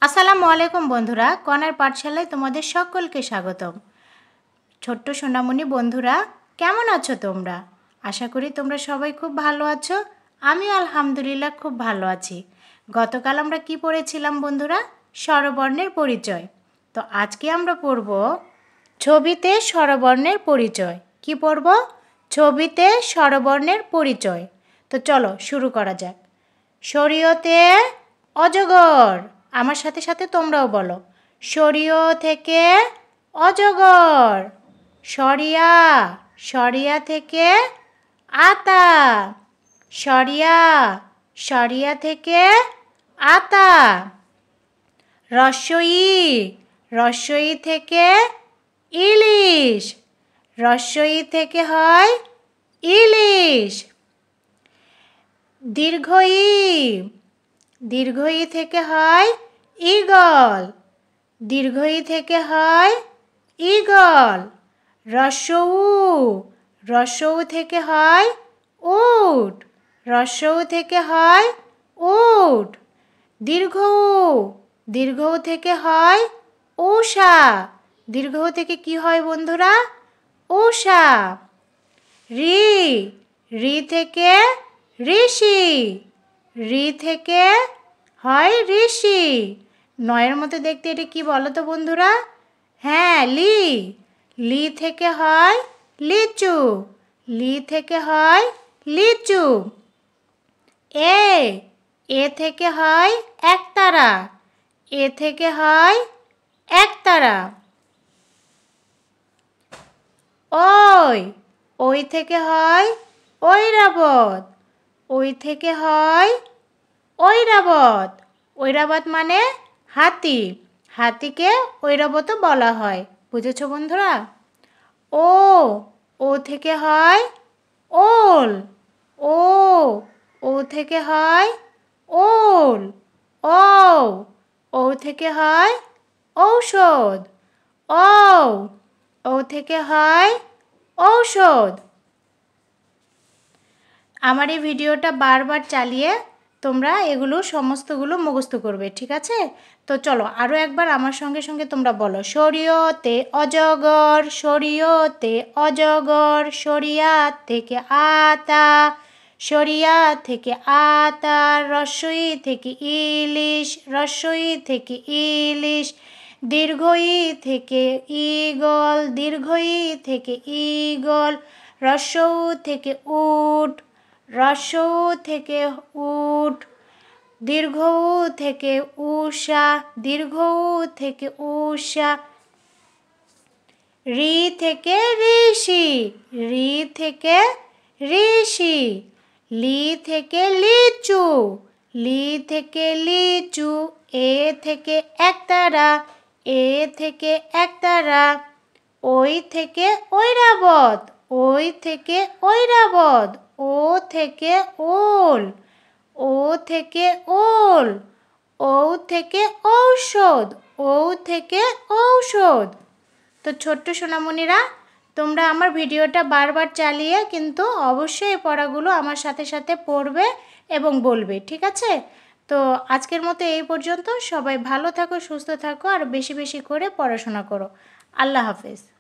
আসসালামু আলাইকুম বন্ধুরা, কনার পাঠশালায় তোমাদের সকলকে স্বাগতম। ছোট্ট সোনামণি বন্ধুরা, কেমন আছো তোমরা? আশা করি তোমরা সবাই খুব ভালো আছো। আমিও আলহামদুলিল্লাহ খুব ভালো আছি। গতকাল আমরা কি পড়েছিলাম বন্ধুরা? স্বরবর্ণের পরিচয়। তো আজকে আমরা পড়ব ছবিতে স্বরবর্ণের পরিচয়। কি পড়ব? ছবিতে স্বরবর্ণের পরিচয়। তো চলো শুরু করা যাক। শরীয়তে অজগর। আমার সাথে সাথে তোমরাও বলো, শরীয় থেকে অজগর। সরিয়া, সরিয়া থেকে আতা। সরিয়া, সরিয়া থেকে আতা। রস্বই, রস্বই থেকে ইলিশ। রস্বই থেকে হয় ইলিশ। দীর্ঘই, দীর্ঘই থেকে হয় ঈগল। দীর্ঘই থেকে হয় ঈগল। রস্বউ, রস্বউ থেকে হয় উট। রস্বউ থেকে হয় উট। দীর্ঘউ, দীর্ঘউ থেকে হয় ঊষা। দীর্ঘউ থেকে কি হয় বন্ধুরা? ঊষা। ঋ, ঋ থেকে ঋষি। ঋ থেকে হয় ঋষি। নয়ের মতো দেখতে এটা কি বলো তো বন্ধুরা? হ্যাঁ, লি। লি থেকে হয় লিচু। লি থেকে হয় লিচু। এ, এ থেকে হয় একতারা। এ থেকে হয় একতারা। ওই, ওই থেকে হয় ঐরাবত। ওই থেকে হয় ঐরাবত। ঐরাবত মানে হাতি। হাতিকে ঐরাবতও বলা হয়। বুঝেছো বন্ধুরা? ও, ও থেকে হয় ওল। ও, ও থেকে হয় ওল। ও, ও থেকে হয় ঔষধ। ও, ও থেকে হয় ঔষধ। আমার এই ভিডিওটা বারবার চালিয়ে তোমরা এগুলো সমস্তগুলো মুখস্থ করবে, ঠিক আছে? তো চলো আরও একবার আমার সঙ্গে সঙ্গে তোমরা বলো, শরীয়তে অজগর। শরীয়তে অজগর। শরিয়া থেকে আতা। শরিয়া থেকে আতা। রস্বই থেকে ইলিশ। রস্বই থেকে ইলিশ। দীর্ঘই থেকে ঈগল। দীর্ঘই থেকে ঈগল। রস্বউ থেকে উট। রস্বউ থেকে উট। দীর্ঘউ থেকে ঊষা। দীর্ঘউ থেকে ঊষা। ঋ থেকে ঋষি। ঋ থেকে ঋষি। লি থেকে লিচু। লি থেকে লিচু। এ থেকে একতারা। এ থেকে একতারা। ওই থেকে ঐরাবত। ওই থেকে ঐরাবত। ও থেকে ওল। ও থেকে ওল। ও থেকে ঔষধ। ও থেকে ঔষধ। তো ছোট্ট সোনামণিরা, তোমরা আমার ভিডিওটা বারবার চালিয়ে কিন্তু অবশ্যই এই পড়াগুলো আমার সাথে সাথে পড়বে এবং বলবে, ঠিক আছে? তো আজকের মতো এই পর্যন্ত। সবাই ভালো থাকো, সুস্থ থাকো আর বেশি বেশি করে পড়াশোনা করো। আল্লাহ হাফেজ।